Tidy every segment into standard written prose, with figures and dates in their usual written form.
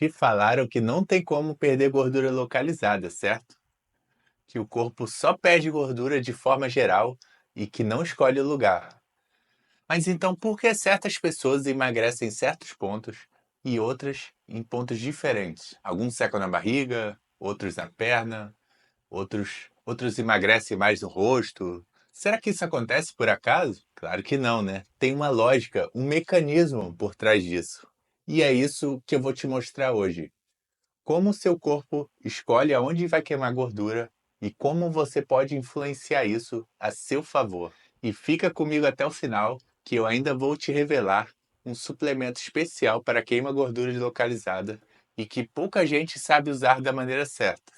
Te falaram que não tem como perder gordura localizada, certo? Que o corpo só perde gordura de forma geral e que não escolhe o lugar. Mas então por que certas pessoas emagrecem em certos pontos e outras em pontos diferentes? Alguns secam na barriga, outros na perna, outros emagrecem mais no rosto. Será que isso acontece por acaso? Claro que não, né? Tem uma lógica, um mecanismo por trás disso. E é isso que eu vou te mostrar hoje. Como o seu corpo escolhe aonde vai queimar gordura e como você pode influenciar isso a seu favor. E fica comigo até o final, que eu ainda vou te revelar um suplemento especial para queima gordura localizada e que pouca gente sabe usar da maneira certa.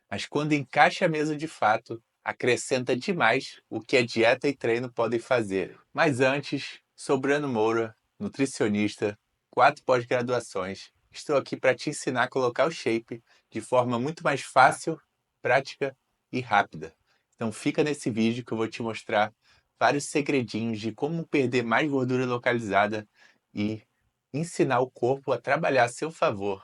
Mas quando encaixa mesmo de fato, acrescenta demais o que a dieta e treino podem fazer. Mas antes, sou Breno Moura, nutricionista, 4 pós-graduações. Estou aqui para te ensinar a colocar o shape de forma muito mais fácil, prática e rápida. Então fica nesse vídeo que eu vou te mostrar vários segredinhos de como perder mais gordura localizada e ensinar o corpo a trabalhar a seu favor,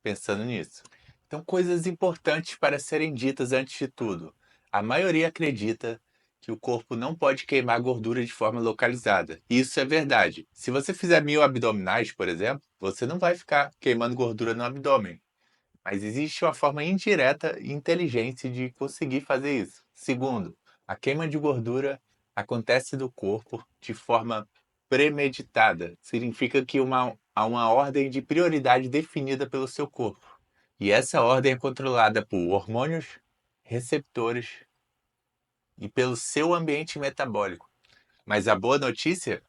pensando nisso. Então, coisas importantes para serem ditas antes de tudo. A maioria acredita que o corpo não pode queimar gordura de forma localizada. Isso é verdade. Se você fizer 1000 abdominais, por exemplo, você não vai ficar queimando gordura no abdômen. Mas existe uma forma indireta e inteligente de conseguir fazer isso. Segundo, a queima de gordura acontece do corpo de forma premeditada. Significa que há uma ordem de prioridade definida pelo seu corpo. E essa ordem é controlada por hormônios, receptores e pelo seu ambiente metabólico. Mas a boa notícia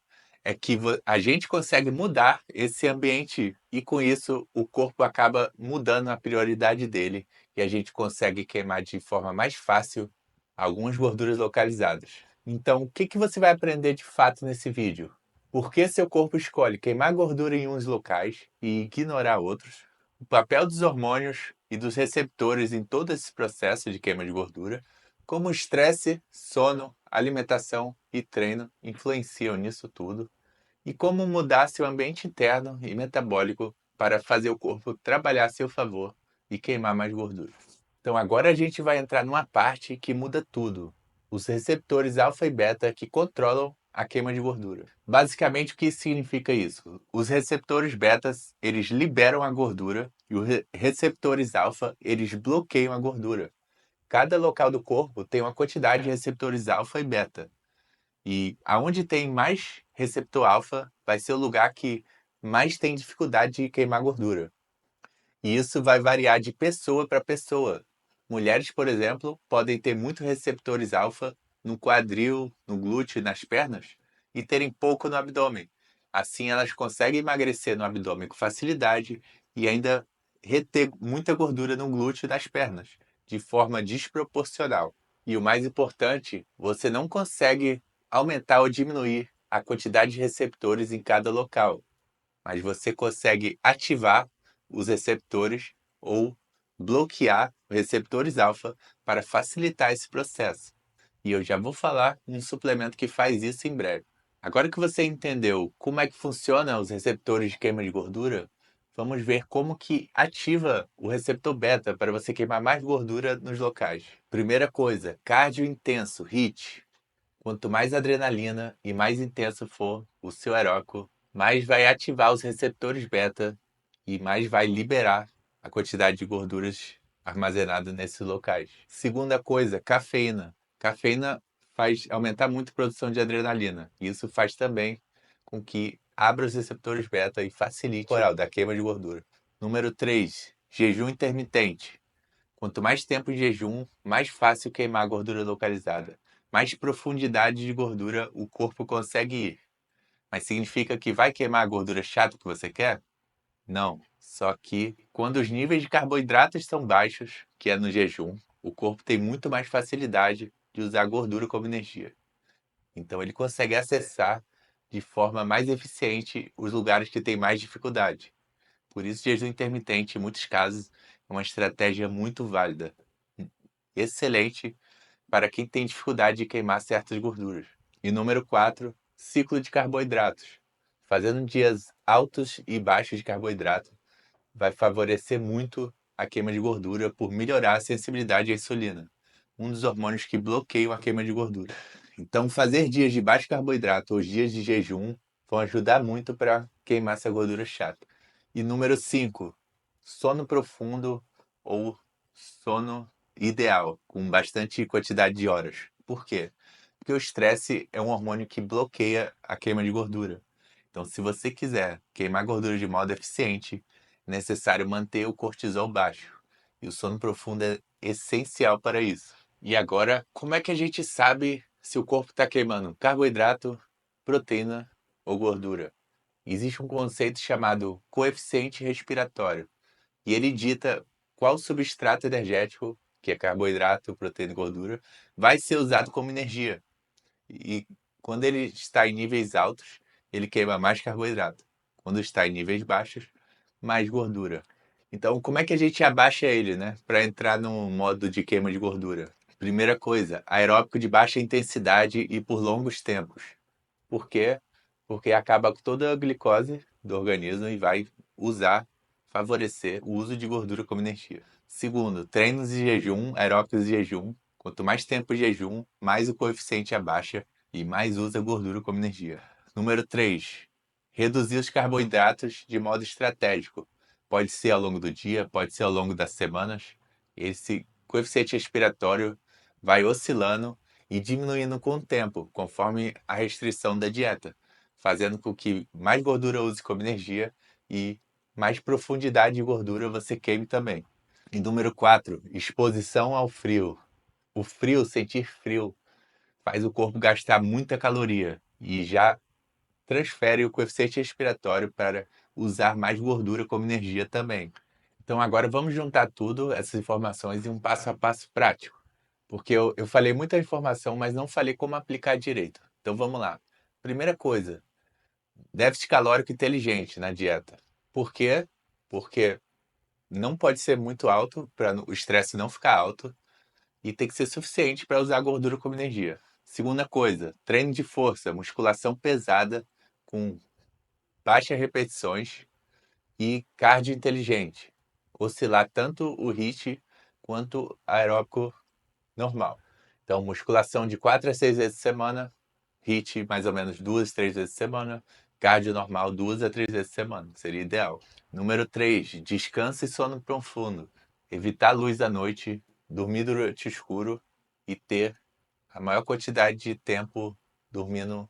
é que a gente consegue mudar esse ambiente e com isso o corpo acaba mudando a prioridade dele e a gente consegue queimar de forma mais fácil algumas gorduras localizadas. Então, o que você vai aprender de fato nesse vídeo? Por que seu corpo escolhe queimar gordura em uns locais e ignorar outros? O papel dos hormônios e dos receptores em todo esse processo de queima de gordura, como o estresse, sono, alimentação e treino influenciam nisso tudo, e como mudar seu ambiente interno e metabólico para fazer o corpo trabalhar a seu favor e queimar mais gordura. Então agora a gente vai entrar numa parte que muda tudo. Os receptores alfa e beta que controlam a queima de gordura. Basicamente, o que significa isso? Os receptores betas, eles liberam a gordura e os receptores alfa, eles bloqueiam a gordura. Cada local do corpo tem uma quantidade de receptores alfa e beta. E aonde tem mais receptor alfa, vai ser o lugar que mais tem dificuldade de queimar gordura. E isso vai variar de pessoa para pessoa. Mulheres, por exemplo, podem ter muitos receptores alfa no quadril, no glúteo e nas pernas e terem pouco no abdômen. Assim, elas conseguem emagrecer no abdômen com facilidade e ainda reter muita gordura no glúteo e nas pernas, de forma desproporcional. E o mais importante, você não consegue aumentar ou diminuir a quantidade de receptores em cada local, mas você consegue ativar os receptores ou bloquear os receptores alfa para facilitar esse processo. E eu já vou falar um suplemento que faz isso em breve. Agora que você entendeu como é que funciona os receptores de queima de gordura, vamos ver como que ativa o receptor beta para você queimar mais gordura nos locais. Primeira coisa, cardio intenso, HIIT. Quanto mais adrenalina e mais intenso for o seu aeróbico, mais vai ativar os receptores beta e mais vai liberar a quantidade de gorduras armazenadas nesses locais. Segunda coisa, cafeína. Cafeína faz aumentar muito a produção de adrenalina. Isso faz também com que abra os receptores beta e facilite o da queima de gordura. Número 3, jejum intermitente. Quanto mais tempo em jejum, mais fácil queimar a gordura localizada. Mais profundidade de gordura o corpo consegue ir. Mas significa que vai queimar a gordura chata que você quer? Não. Só que quando os níveis de carboidratos estão baixos, que é no jejum, o corpo tem muito mais facilidade de usar a gordura como energia. Então ele consegue acessar de forma mais eficiente os lugares que têm mais dificuldade. Por isso, jejum intermitente, em muitos casos, é uma estratégia muito válida. Excelente para quem tem dificuldade de queimar certas gorduras. E número 4, ciclo de carboidratos. Fazendo dias altos e baixos de carboidrato, vai favorecer muito a queima de gordura por melhorar a sensibilidade à insulina, um dos hormônios que bloqueiam a queima de gordura. Então, fazer dias de baixo carboidrato ou dias de jejum vão ajudar muito para queimar essa gordura chata. E número 5, sono profundo ou sono ideal, com bastante quantidade de horas. Por quê? Porque o estresse é um hormônio que bloqueia a queima de gordura. Então, se você quiser queimar gordura de modo eficiente, é necessário manter o cortisol baixo. E o sono profundo é essencial para isso. E agora, como é que a gente sabe se o corpo está queimando carboidrato, proteína ou gordura? Existe um conceito chamado coeficiente respiratório, e ele dita qual substrato energético, que é carboidrato, proteína e gordura, vai ser usado como energia. E quando ele está em níveis altos, ele queima mais carboidrato. Quando está em níveis baixos, mais gordura. Então, como é que a gente abaixa ele, né? Para entrar no modo de queima de gordura? Primeira coisa, aeróbico de baixa intensidade e por longos tempos. Por quê? Porque acaba com toda a glicose do organismo e vai favorecer o uso de gordura como energia. Segundo, treinos de jejum, aeróbicos de jejum. Quanto mais tempo de jejum, mais o coeficiente abaixa e mais usa gordura como energia. Número 3, reduzir os carboidratos de modo estratégico. Pode ser ao longo do dia, pode ser ao longo das semanas. Esse coeficiente respiratório vai oscilando e diminuindo com o tempo, conforme a restrição da dieta, fazendo com que mais gordura use como energia e mais profundidade de gordura você queime também. E número 4, exposição ao frio. O frio, sentir frio, faz o corpo gastar muita caloria e já transfere o coeficiente respiratório para usar mais gordura como energia também. Então agora vamos juntar tudo, essas informações, em um passo a passo prático. Porque eu falei muita informação, mas não falei como aplicar direito. Então vamos lá. Primeira coisa, déficit calórico inteligente na dieta. Por quê? Porque não pode ser muito alto para o estresse não ficar alto e tem que ser suficiente para usar a gordura como energia. Segunda coisa, treino de força, musculação pesada com baixas repetições e cardio inteligente. Oscilar tanto o HIIT quanto aeróbico normal. Então, musculação de 4 a 6 vezes por semana, HIIT mais ou menos 2, 3 vezes por semana, cardio normal 2 a 3 vezes por semana, seria ideal. Número 3, descanso e sono profundo. Evitar luz à noite, dormir durante o escuro e ter a maior quantidade de tempo dormindo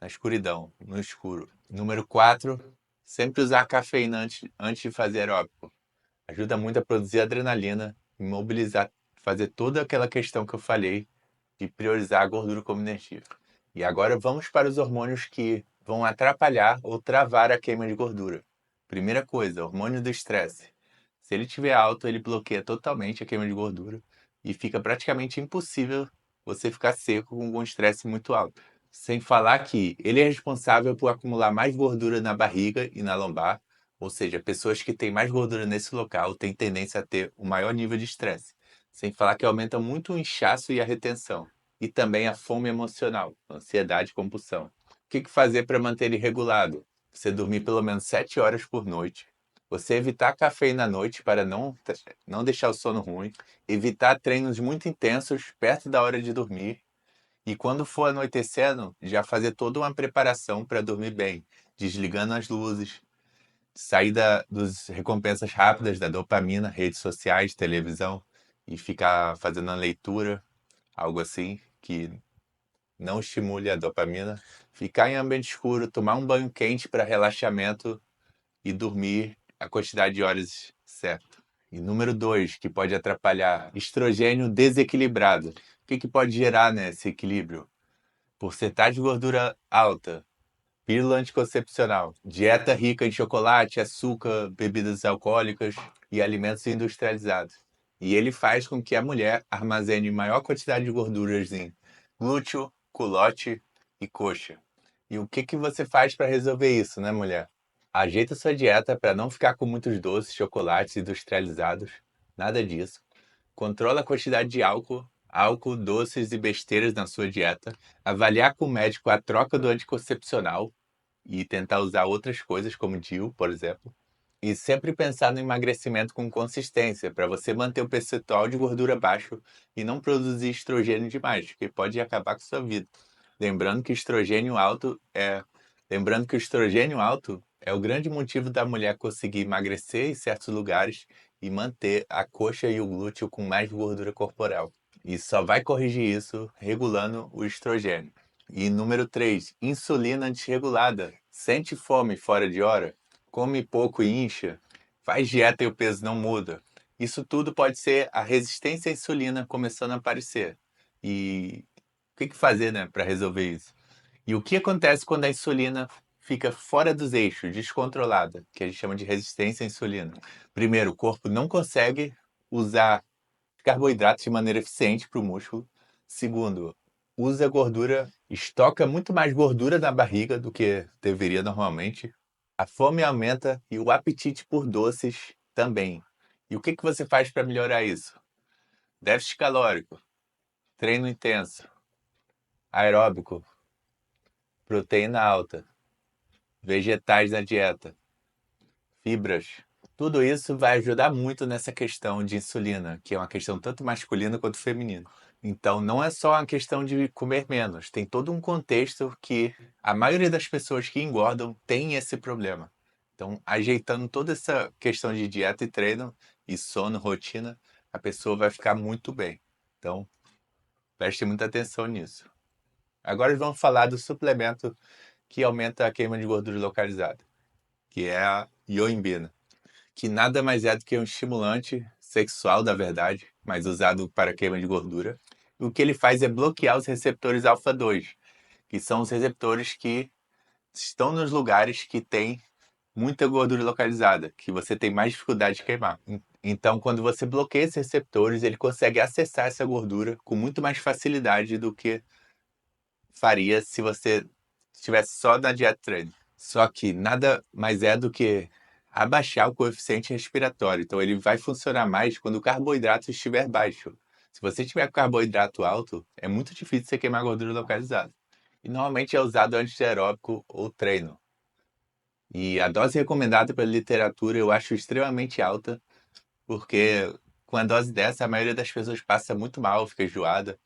na escuridão, no escuro. Número 4, sempre usar cafeína antes de fazer aeróbico. Ajuda muito a produzir adrenalina e mobilizar, fazer toda aquela questão que eu falei de priorizar a gordura como energia. E agora vamos para os hormônios que vão atrapalhar ou travar a queima de gordura. Primeira coisa, hormônio do estresse. Se ele estiver alto, ele bloqueia totalmente a queima de gordura e fica praticamente impossível você ficar seco com um estresse muito alto. Sem falar que ele é responsável por acumular mais gordura na barriga e na lombar, ou seja, pessoas que têm mais gordura nesse local têm tendência a ter um maior nível de estresse. Sem falar que aumenta muito o inchaço e a retenção. E também a fome emocional, ansiedade e compulsão. O que fazer para manter ele regulado? Você dormir pelo menos 7 horas por noite. Você evitar cafeína à noite para não deixar o sono ruim. Evitar treinos muito intensos perto da hora de dormir. E quando for anoitecendo, já fazer toda uma preparação para dormir bem, desligando as luzes, sair dos recompensas rápidas da dopamina, redes sociais, televisão, e ficar fazendo uma leitura, algo assim, que não estimule a dopamina. Ficar em ambiente escuro, tomar um banho quente para relaxamento e dormir a quantidade de horas certa. E número 2, que pode atrapalhar, estrogênio desequilibrado. O que pode gerar nesse equilíbrio? Porcentagem de gordura alta, pílula anticoncepcional, dieta rica em chocolate, açúcar, bebidas alcoólicas e alimentos industrializados. E ele faz com que a mulher armazene maior quantidade de gorduras em glúteo, culote e coxa. E o que você faz para resolver isso, né, mulher? Ajeita sua dieta para não ficar com muitos doces, chocolates industrializados, nada disso. Controla a quantidade de álcool, doces e besteiras na sua dieta. Avaliar com o médico a troca do anticoncepcional e tentar usar outras coisas, como DIU, por exemplo. E sempre pensar no emagrecimento com consistência, para você manter o percentual de gordura baixo e não produzir estrogênio demais, que pode acabar com sua vida. Lembrando que estrogênio alto é, lembrando que o estrogênio alto é o grande motivo da mulher conseguir emagrecer em certos lugares e manter a coxa e o glúteo com mais gordura corporal. E só vai corrigir isso regulando o estrogênio. E número 3, insulina desregulada. Sente fome fora de hora? Come pouco e incha? Faz dieta e o peso não muda? Isso tudo pode ser a resistência à insulina começando a aparecer. E o que fazer, né, para resolver isso? E o que acontece quando a insulina fica fora dos eixos, descontrolada, que a gente chama de resistência à insulina? Primeiro, o corpo não consegue usar carboidratos de maneira eficiente para o músculo. Segundo, usa gordura, estoca muito mais gordura na barriga do que deveria normalmente. A fome aumenta e o apetite por doces também. E o que você faz para melhorar isso? Déficit calórico, treino intenso, aeróbico, proteína alta, vegetais na dieta, fibras. Tudo isso vai ajudar muito nessa questão de insulina, que é uma questão tanto masculina quanto feminina. Então, não é só uma questão de comer menos, tem todo um contexto que a maioria das pessoas que engordam tem esse problema. Então, ajeitando toda essa questão de dieta e treino, e sono, rotina, a pessoa vai ficar muito bem. Então, preste muita atenção nisso. Agora vamos falar do suplemento que aumenta a queima de gordura localizada, que é a ioimbina, que nada mais é do que um estimulante sexual, da verdade, mas usado para queima de gordura. O que ele faz é bloquear os receptores alfa-2, que são os receptores que estão nos lugares que tem muita gordura localizada, que você tem mais dificuldade de queimar. Então, quando você bloqueia esses receptores, ele consegue acessar essa gordura com muito mais facilidade do que faria se você estivesse só na dieta treino. Só que nada mais é do que abaixar o coeficiente respiratório. Então ele vai funcionar mais quando o carboidrato estiver baixo. Se você tiver com carboidrato alto, é muito difícil você queimar gordura localizada. E normalmente é usado antes de aeróbico ou treino. E a dose recomendada pela literatura eu acho extremamente alta, porque com a dose dessa a maioria das pessoas passa muito mal, fica enjoada.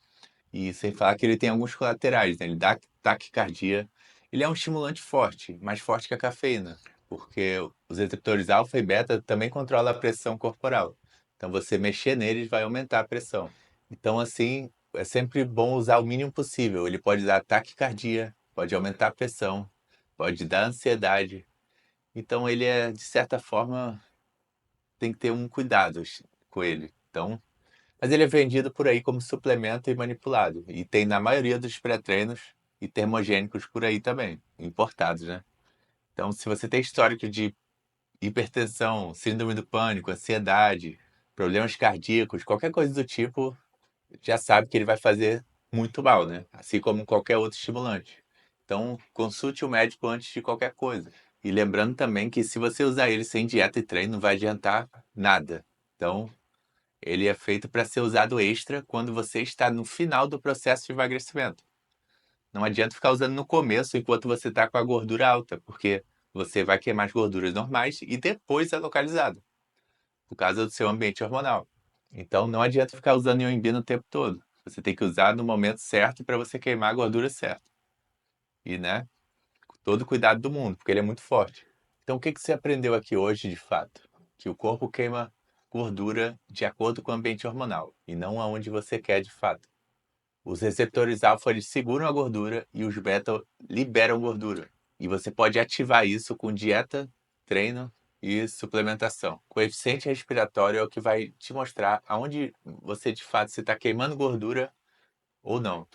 E sem falar que ele tem alguns colaterais, né? Ele dá taquicardia. Ele é um estimulante forte, mais forte que a cafeína, porque os receptores alfa e beta também controlam a pressão corporal. Então você mexer neles vai aumentar a pressão. Então assim, é sempre bom usar o mínimo possível. Ele pode dar taquicardia, pode aumentar a pressão, pode dar ansiedade. Então ele é, de certa forma, tem que ter um cuidado com ele. Então, mas ele é vendido por aí como suplemento e manipulado. E tem na maioria dos pré-treinos e termogênicos por aí também, importados, né? Então, se você tem histórico de hipertensão, síndrome do pânico, ansiedade, problemas cardíacos, qualquer coisa do tipo, já sabe que ele vai fazer muito mal, né? Assim como qualquer outro estimulante. Então, consulte o médico antes de qualquer coisa. E lembrando também que se você usar ele sem dieta e treino, não vai adiantar nada. Então, ele é feito para ser usado extra quando você está no final do processo de emagrecimento. Não adianta ficar usando no começo enquanto você está com a gordura alta, porque você vai queimar as gorduras normais e depois é localizado, por causa do seu ambiente hormonal. Então não adianta ficar usando ioimbina o tempo todo. Você tem que usar no momento certo para você queimar a gordura certa. E, né, com todo o cuidado do mundo, porque ele é muito forte. Então o que você aprendeu aqui hoje de fato? Que o corpo queima gordura de acordo com o ambiente hormonal e não aonde você quer de fato. Os receptores alfa eles seguram a gordura e os beta liberam gordura. E você pode ativar isso com dieta, treino e suplementação. O coeficiente respiratório é o que vai te mostrar aonde você de fato está queimando gordura ou não.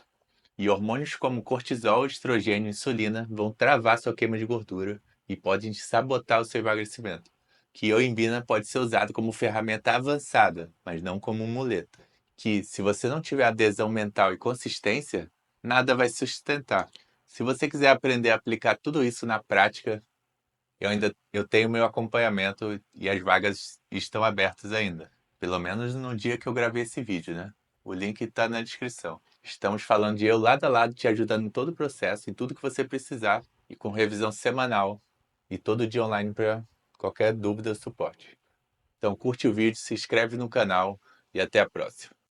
E hormônios como cortisol, estrogênio e insulina vão travar sua queima de gordura e podem sabotar o seu emagrecimento. Que ioimbina pode ser usado como ferramenta avançada, mas não como muleta. Que se você não tiver adesão mental e consistência, nada vai sustentar. Se você quiser aprender a aplicar tudo isso na prática, eu tenho meu acompanhamento e as vagas estão abertas ainda. Pelo menos no dia que eu gravei esse vídeo, né? O link está na descrição. Estamos falando de eu lado a lado te ajudando em todo o processo, em tudo que você precisar e com revisão semanal e todo dia online para Qualquer dúvida, suporte. Então curte o vídeo, se inscreve no canal e até a próxima.